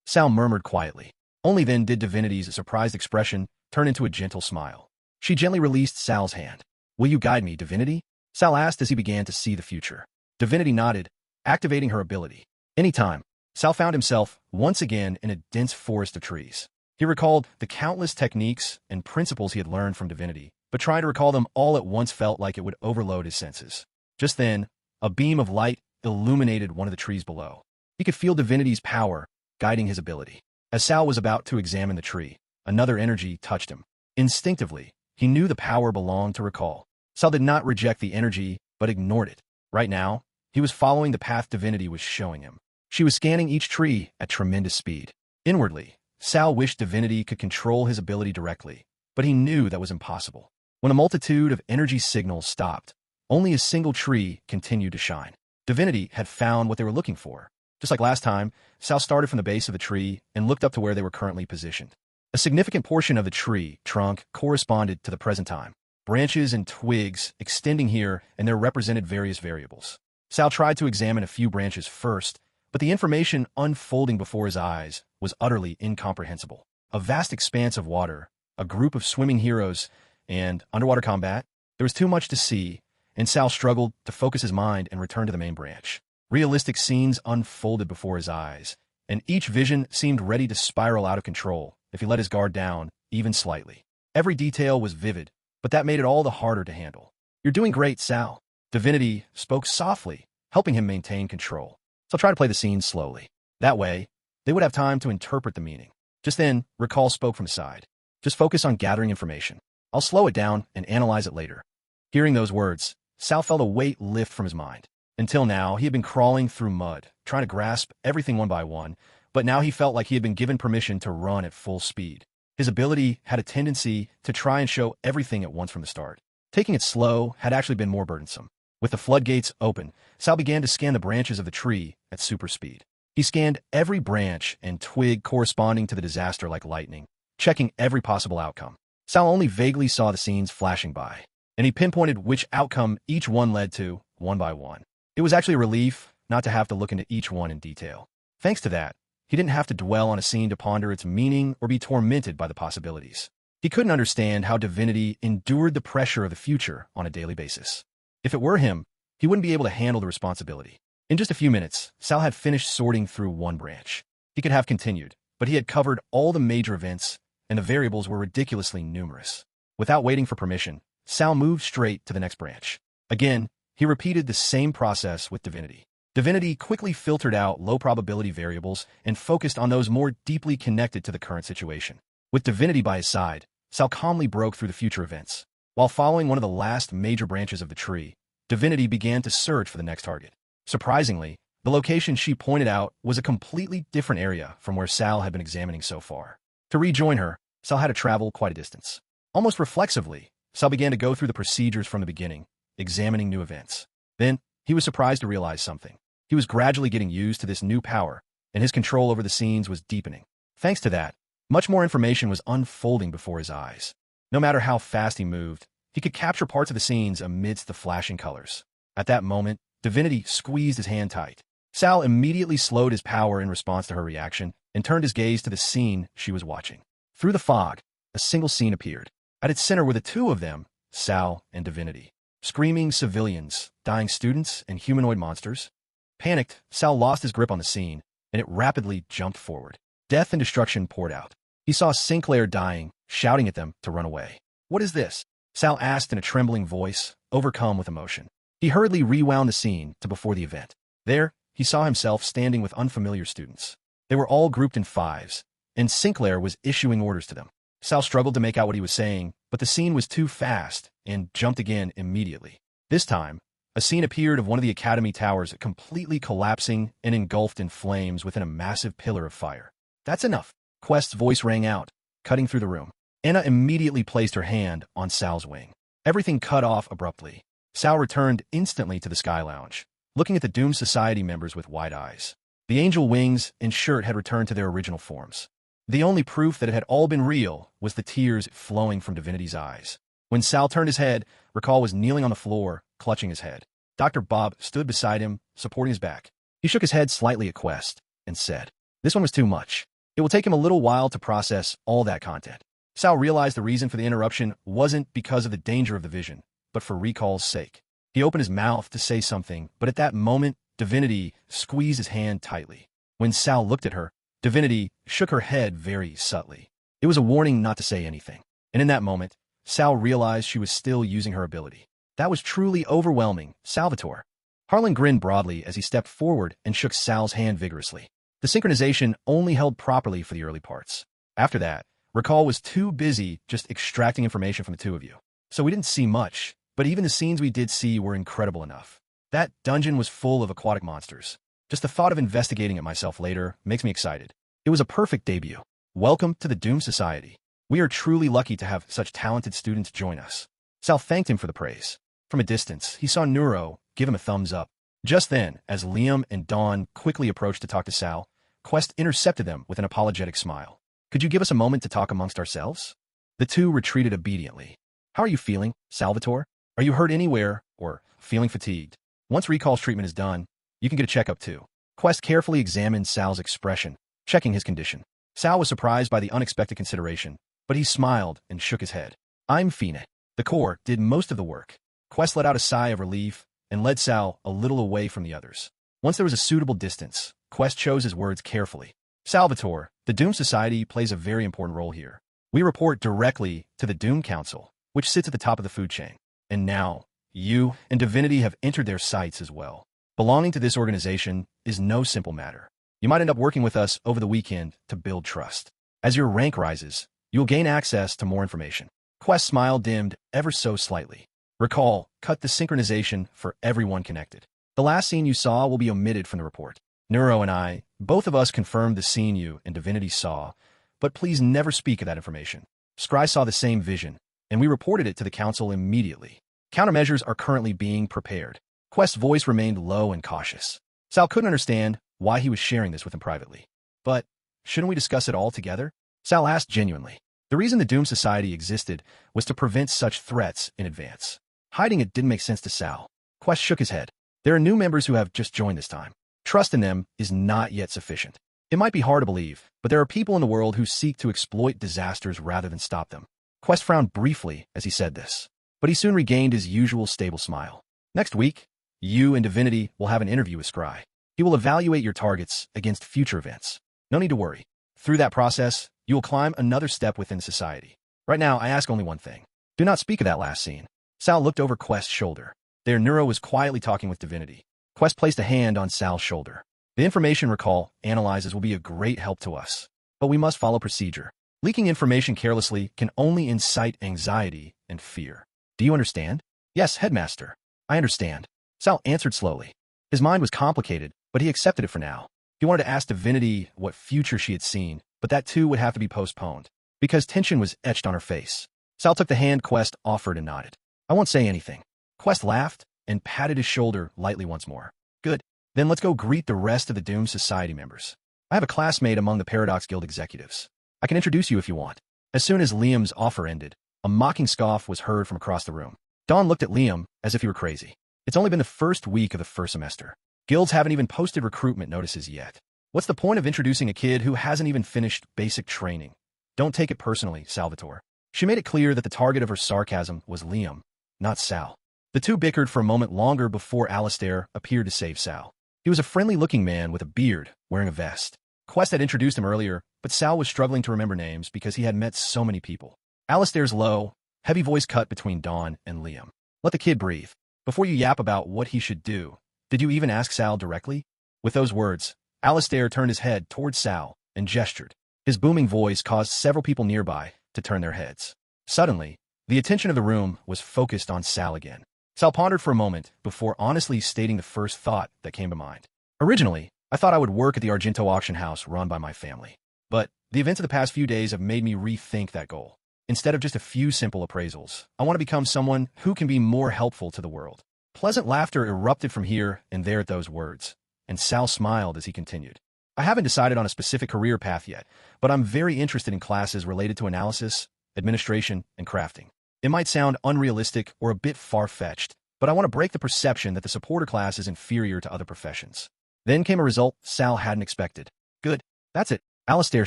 Sal murmured quietly. Only then did Divinity's surprised expression turn into a gentle smile. She gently released Sal's hand. Will you guide me, Divinity? Sal asked as he began to see the future. Divinity nodded, activating her ability. Anytime, Sal found himself once again in a dense forest of trees. He recalled the countless techniques and principles he had learned from Divinity, but trying to recall them all at once felt like it would overload his senses. Just then, a beam of light illuminated one of the trees below. He could feel Divinity's power guiding his ability. As Sal was about to examine the tree, another energy touched him. Instinctively, he knew the power belonged to recall. Sal did not reject the energy, but ignored it. Right now, he was following the path divinity was showing him. She was scanning each tree at tremendous speed. Inwardly, Sal wished divinity could control his ability directly, but he knew that was impossible. When a multitude of energy signals stopped, only a single tree continued to shine. Divinity had found what they were looking for. Just like last time, Sal started from the base of the tree and looked up to where they were currently positioned. A significant portion of the tree trunk corresponded to the present time. Branches and twigs extending here, and there represented various variables. Sal tried to examine a few branches first, but the information unfolding before his eyes was utterly incomprehensible. A vast expanse of water, a group of swimming heroes, and underwater combat. There was too much to see, and Sal struggled to focus his mind and return to the main branch. Realistic scenes unfolded before his eyes, and each vision seemed ready to spiral out of control if he let his guard down, even slightly. Every detail was vivid, but that made it all the harder to handle. "You're doing great, Sal." Divinity spoke softly, helping him maintain control. So try to play the scene slowly. That way, they would have time to interpret the meaning. Just then, Recall spoke from his side. "Just focus on gathering information. I'll slow it down and analyze it later." Hearing those words, Sal felt a weight lift from his mind. Until now, he had been crawling through mud, trying to grasp everything one by one, but now he felt like he had been given permission to run at full speed. His ability had a tendency to try and show everything at once from the start. Taking it slow had actually been more burdensome. With the floodgates open, Sal began to scan the branches of the tree at super speed. He scanned every branch and twig corresponding to the disaster like lightning, checking every possible outcome. Sal only vaguely saw the scenes flashing by, and he pinpointed which outcome each one led to, one by one. It was actually a relief not to have to look into each one in detail. Thanks to that, he didn't have to dwell on a scene to ponder its meaning or be tormented by the possibilities. He couldn't understand how divinity endured the pressure of the future on a daily basis. If it were him, he wouldn't be able to handle the responsibility. In just a few minutes, Sal had finished sorting through one branch. He could have continued, but he had covered all the major events, and the variables were ridiculously numerous. Without waiting for permission, Sal moved straight to the next branch. Again, he repeated the same process with divinity. Divinity quickly filtered out low-probability variables and focused on those more deeply connected to the current situation. With divinity by his side, Sal calmly broke through the future events. While following one of the last major branches of the tree, divinity began to search for the next target. Surprisingly, the location she pointed out was a completely different area from where Sal had been examining so far. To rejoin her, Sal had to travel quite a distance. Almost reflexively, Sal began to go through the procedures from the beginning, examining new events. Then, he was surprised to realize something. He was gradually getting used to this new power, and his control over the scenes was deepening. Thanks to that, much more information was unfolding before his eyes. No matter how fast he moved, he could capture parts of the scenes amidst the flashing colors. At that moment, divinity squeezed his hand tight. Sal immediately slowed his power in response to her reaction and turned his gaze to the scene she was watching. Through the fog, a single scene appeared. At its center were the two of them, Sal and divinity. Screaming civilians, dying students, and humanoid monsters. Panicked, Sal lost his grip on the scene, and it rapidly jumped forward. Death and destruction poured out. He saw Sinclair dying, shouting at them to run away. "What is this?" Sal asked in a trembling voice, overcome with emotion. He hurriedly rewound the scene to before the event. There, he saw himself standing with unfamiliar students. They were all grouped in fives, and Sinclair was issuing orders to them. Sal struggled to make out what he was saying, but the scene was too fast and jumped again immediately. This time, a scene appeared of one of the academy towers completely collapsing and engulfed in flames within a massive pillar of fire. "That's enough," Quest's voice rang out, cutting through the room. Anna immediately placed her hand on Sal's wing. Everything cut off abruptly. Sal returned instantly to the Sky Lounge, looking at the Doomed Society members with wide eyes. The angel wings and shirt had returned to their original forms. The only proof that it had all been real was the tears flowing from Divinity's eyes. When Sal turned his head, Recall was kneeling on the floor, clutching his head. Dr. Bob stood beside him, supporting his back. He shook his head slightly at Quest and said, "This one was too much. It will take him a little while to process all that content." Sal realized the reason for the interruption wasn't because of the danger of the vision, but for Recall's sake. He opened his mouth to say something, but at that moment, Divinity squeezed his hand tightly. When Sal looked at her, Divinity shook her head very subtly. It was a warning not to say anything. And in that moment, Sal realized she was still using her ability. That was truly overwhelming, Salvatore. Harlan grinned broadly as he stepped forward and shook Sal's hand vigorously. The synchronization only held properly for the early parts. After that, Recall was too busy just extracting information from the two of you. So we didn't see much, but even the scenes we did see were incredible enough. That dungeon was full of aquatic monsters. Just the thought of investigating it myself later makes me excited. It was a perfect debut. Welcome to the Doom Society. We are truly lucky to have such talented students join us. Sal thanked him for the praise. From a distance, he saw Neuro give him a thumbs up. Just then, as Liam and Dawn quickly approached to talk to Sal, Quest intercepted them with an apologetic smile. Could you give us a moment to talk amongst ourselves? The two retreated obediently. How are you feeling, Salvatore? Are you hurt anywhere, or feeling fatigued? Once Recall's treatment is done, you can get a checkup too. Quest carefully examined Sal's expression, checking his condition. Sal was surprised by the unexpected consideration, but he smiled and shook his head. I'm fine. The core did most of the work. Quest let out a sigh of relief and led Sal a little away from the others. Once there was a suitable distance, Quest chose his words carefully. Salvatore, the Doom Society plays a very important role here. We report directly to the Doom Council, which sits at the top of the food chain. And now, you and Divinity have entered their sights as well. Belonging to this organization is no simple matter. You might end up working with us over the weekend to build trust. As your rank rises, you'll gain access to more information. Quest's smile dimmed ever so slightly. Recall, cut the synchronization for everyone connected. The last scene you saw will be omitted from the report. Neuro and I, both of us confirmed the scene you and Divinity saw, but please never speak of that information. Scry saw the same vision, and we reported it to the council immediately. Countermeasures are currently being prepared. Quest's voice remained low and cautious. Sal couldn't understand why he was sharing this with him privately. But shouldn't we discuss it all together? Sal asked genuinely. The reason the Doom Society existed was to prevent such threats in advance. Hiding it didn't make sense to Sal. Quest shook his head. There are new members who have just joined this time. Trust in them is not yet sufficient. It might be hard to believe, but there are people in the world who seek to exploit disasters rather than stop them. Quest frowned briefly as he said this, but he soon regained his usual stable smile. Next week, you and Divinity will have an interview with Scry. He will evaluate your targets against future events. No need to worry. Through that process, you will climb another step within society. Right now, I ask only one thing. Do not speak of that last scene. Sal looked over Quest's shoulder. There, Neuro was quietly talking with Divinity. Quest placed a hand on Sal's shoulder. The information Recall analyzes will be a great help to us, but we must follow procedure. Leaking information carelessly can only incite anxiety and fear. Do you understand? Yes, Headmaster. I understand. Sal answered slowly. His mind was complicated, but he accepted it for now. He wanted to ask Divinity what future she had seen, but that too would have to be postponed, because tension was etched on her face. Sal took the hand Quest offered and nodded. I won't say anything. Quest laughed and patted his shoulder lightly once more. Good. Then let's go greet the rest of the Doom Society members. I have a classmate among the Paradox Guild executives. I can introduce you if you want. As soon as Liam's offer ended, a mocking scoff was heard from across the room. Dawn looked at Liam as if he were crazy. It's only been the first week of the first semester. Guilds haven't even posted recruitment notices yet. What's the point of introducing a kid who hasn't even finished basic training? Don't take it personally, Salvatore. She made it clear that the target of her sarcasm was Liam, not Sal. The two bickered for a moment longer before Alistair appeared to save Sal. He was a friendly-looking man with a beard, wearing a vest. Quest had introduced him earlier, but Sal was struggling to remember names because he had met so many people. Alistair's low, heavy voice cut between Dawn and Liam. Let the kid breathe. Before you yap about what he should do, did you even ask Sal directly? With those words, Alistair turned his head towards Sal and gestured. His booming voice caused several people nearby to turn their heads. Suddenly, the attention of the room was focused on Sal again. Sal pondered for a moment before honestly stating the first thought that came to mind. Originally, I thought I would work at the Argento auction house run by my family. But the events of the past few days have made me rethink that goal. Instead of just a few simple appraisals, I want to become someone who can be more helpful to the world. Pleasant laughter erupted from here and there at those words, and Sal smiled as he continued. I haven't decided on a specific career path yet, but I'm very interested in classes related to analysis, administration, and crafting. It might sound unrealistic or a bit far-fetched, but I want to break the perception that the supporter class is inferior to other professions. Then came a result Sal hadn't expected. Good. That's it, Alistair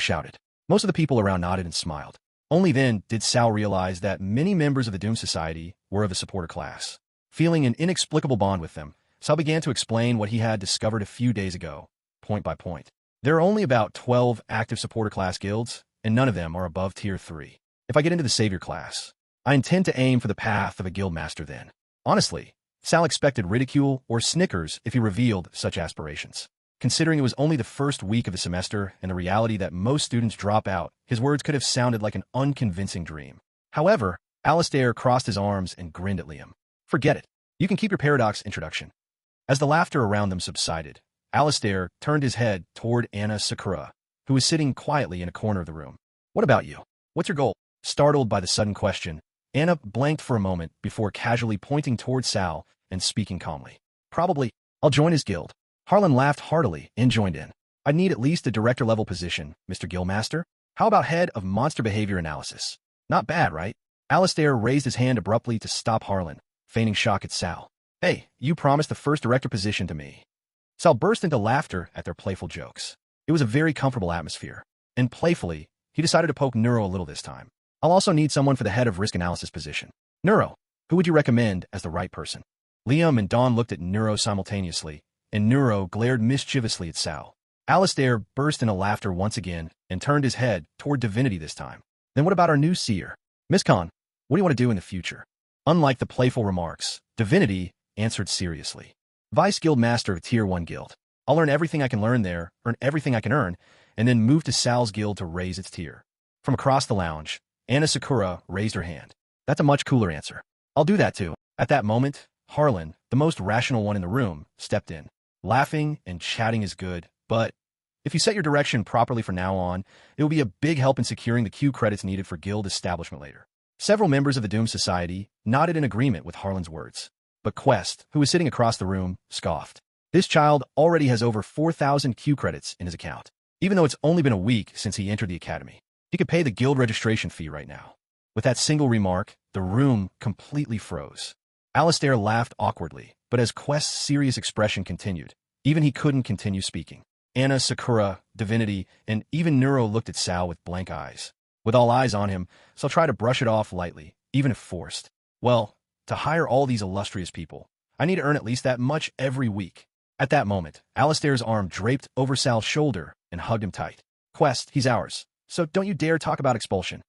shouted. Most of the people around nodded and smiled. Only then did Sal realize that many members of the Doom Society were of the supporter class. Feeling an inexplicable bond with them, Sal began to explain what he had discovered a few days ago, point by point. There are only about 12 active supporter class guilds, and none of them are above Tier 3. If I get into the Savior class, I intend to aim for the path of a guild master then. Honestly, Sal expected ridicule or snickers if he revealed such aspirations. Considering it was only the first week of the semester and the reality that most students drop out, his words could have sounded like an unconvincing dream. However, Alistair crossed his arms and grinned at Liam. Forget it. You can keep your paradox introduction. As the laughter around them subsided, Alistair turned his head toward Anna Sakura, who was sitting quietly in a corner of the room. What about you? What's your goal? Startled by the sudden question, Anna blanked for a moment before casually pointing toward Sal and speaking calmly. Probably, I'll join his guild. Harlan laughed heartily and joined in. I'd need at least a director-level position, Mr. Guildmaster. How about head of monster behavior analysis? Not bad, right? Alistair raised his hand abruptly to stop Harlan, feigning shock at Sal. Hey, you promised the first director position to me. Sal burst into laughter at their playful jokes. It was a very comfortable atmosphere, and playfully, he decided to poke Neuro a little this time. I'll also need someone for the head of risk analysis position. Neuro, who would you recommend as the right person? Liam and Dawn looked at Neuro simultaneously, and Neuro glared mischievously at Sal. Alistair burst into laughter once again and turned his head toward Divinity this time. Then what about our new seer? Miss Khan, what do you want to do in the future? Unlike the playful remarks, Divinity answered seriously. Vice Guild Master of Tier 1 Guild. I'll learn everything I can learn there, earn everything I can earn, and then move to Sal's guild to raise its tier. From across the lounge, Anna Sakura raised her hand. That's a much cooler answer. I'll do that too. At that moment, Harlan, the most rational one in the room, stepped in. Laughing and chatting is good, but if you set your direction properly from now on, it will be a big help in securing the Q credits needed for guild establishment later. Several members of the Doom Society nodded in agreement with Harlan's words. But Quest, who was sitting across the room, scoffed. This child already has over 4,000 Q credits in his account, even though it's only been a week since he entered the academy. He could pay the guild registration fee right now. With that single remark, the room completely froze. Alistair laughed awkwardly, but as Quest's serious expression continued, even he couldn't continue speaking. Anna, Sakura, Divinity, and even Neuro looked at Sal with blank eyes. With all eyes on him, Sal tried to brush it off lightly, even if forced. Well, to hire all these illustrious people, I need to earn at least that much every week. At that moment, Alistair's arm draped over Sal's shoulder and hugged him tight. Quest, he's ours, so don't you dare talk about expulsion.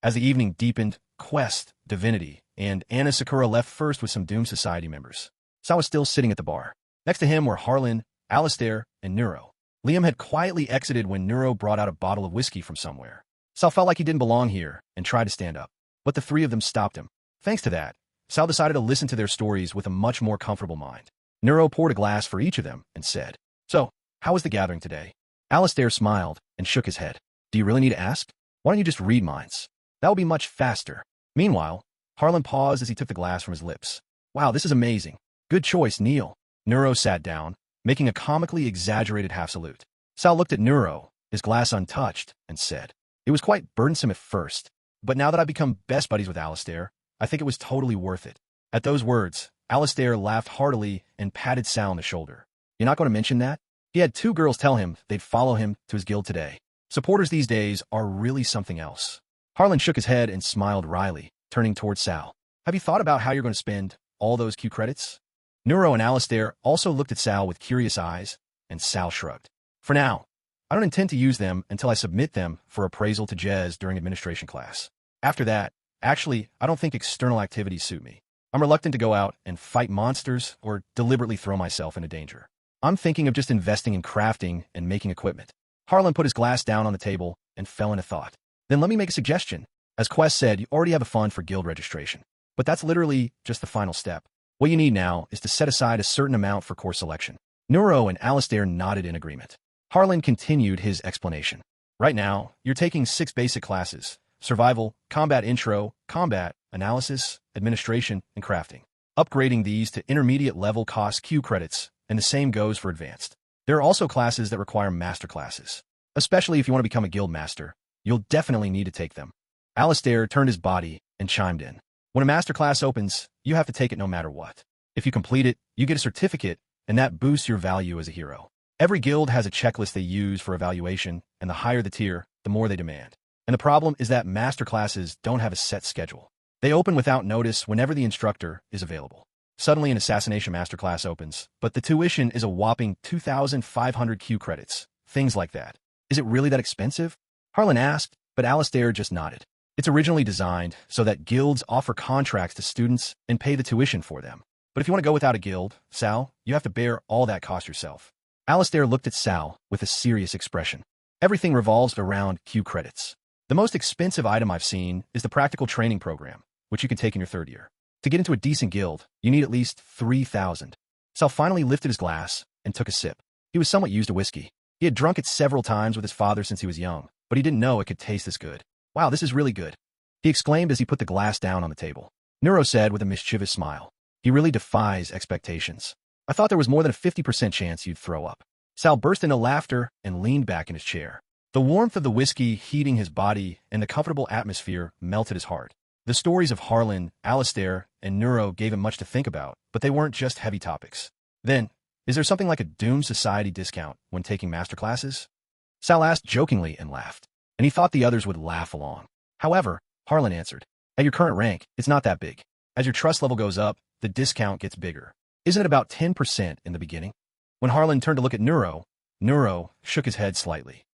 As the evening deepened, Quest, Divinity, and Anna Sakura left first with some Doom Society members. Sal was still sitting at the bar. Next to him were Harlan, Alistair, and Neuro. Liam had quietly exited when Neuro brought out a bottle of whiskey from somewhere. Sal felt like he didn't belong here and tried to stand up, but the three of them stopped him. Thanks to that, Sal decided to listen to their stories with a much more comfortable mind. Neuro poured a glass for each of them and said, So, how was the gathering today? Alistair smiled and shook his head. Do you really need to ask? Why don't you just read minds? That will be much faster. Meanwhile, Harlan paused as he took the glass from his lips. Wow, this is amazing. Good choice, Neil. Neuro sat down, making a comically exaggerated half salute. Sal looked at Neuro, his glass untouched, and said, It was quite burdensome at first, but now that I've become best buddies with Alistair, I think it was totally worth it. At those words, Alistair laughed heartily and patted Sal on the shoulder. You're not going to mention that? He had two girls tell him they'd follow him to his guild today. Supporters these days are really something else. Harlan shook his head and smiled wryly, turning towards Sal. Have you thought about how you're going to spend all those Q credits? Neuro and Alistair also looked at Sal with curious eyes, and Sal shrugged. For now, I don't intend to use them until I submit them for appraisal to Jez during administration class. After that, actually, I don't think external activities suit me. I'm reluctant to go out and fight monsters or deliberately throw myself into danger. I'm thinking of just investing in crafting and making equipment. Harlan put his glass down on the table and fell into thought. Then let me make a suggestion. As Quest said, you already have a fund for guild registration. But that's literally just the final step. What you need now is to set aside a certain amount for course selection. Neuro and Alistair nodded in agreement. Harlan continued his explanation. Right now, you're taking 6 basic classes: survival, combat intro, combat, analysis, administration, and crafting. Upgrading these to intermediate level costs Q credits, and the same goes for advanced. There are also classes that require master classes. Especially if you want to become a guild master, you'll definitely need to take them. Alistair turned his body and chimed in. When a master class opens, you have to take it no matter what. If you complete it, you get a certificate, and that boosts your value as a hero. Every guild has a checklist they use for evaluation, and the higher the tier, the more they demand. And the problem is that master classes don't have a set schedule. They open without notice whenever the instructor is available. Suddenly an assassination masterclass opens, but the tuition is a whopping 2,500 Q credits. Things like that. Is it really that expensive? Harlan asked, but Alistair just nodded. It's originally designed so that guilds offer contracts to students and pay the tuition for them. But if you want to go without a guild, Sal, you have to bear all that cost yourself. Alistair looked at Sal with a serious expression. Everything revolves around Q credits. The most expensive item I've seen is the practical training program, which you can take in your third year. To get into a decent guild, you need at least 3,000. Sal finally lifted his glass and took a sip. He was somewhat used to whiskey. He had drunk it several times with his father since he was young, but he didn't know it could taste this good. Wow, this is really good, he exclaimed as he put the glass down on the table. Neuro said with a mischievous smile. He really defies expectations. I thought there was more than a 50% chance you'd throw up. Sal burst into laughter and leaned back in his chair. The warmth of the whiskey heating his body and the comfortable atmosphere melted his heart. The stories of Harlan, Alistair, and Neuro gave him much to think about, but they weren't just heavy topics. Then, is there something like a Doom Society discount when taking masterclasses? Sal asked jokingly and laughed, and he thought the others would laugh along. However, Harlan answered, at your current rank, it's not that big. As your trust level goes up, the discount gets bigger. Isn't it about 10% in the beginning? When Harlan turned to look at Neuro shook his head slightly.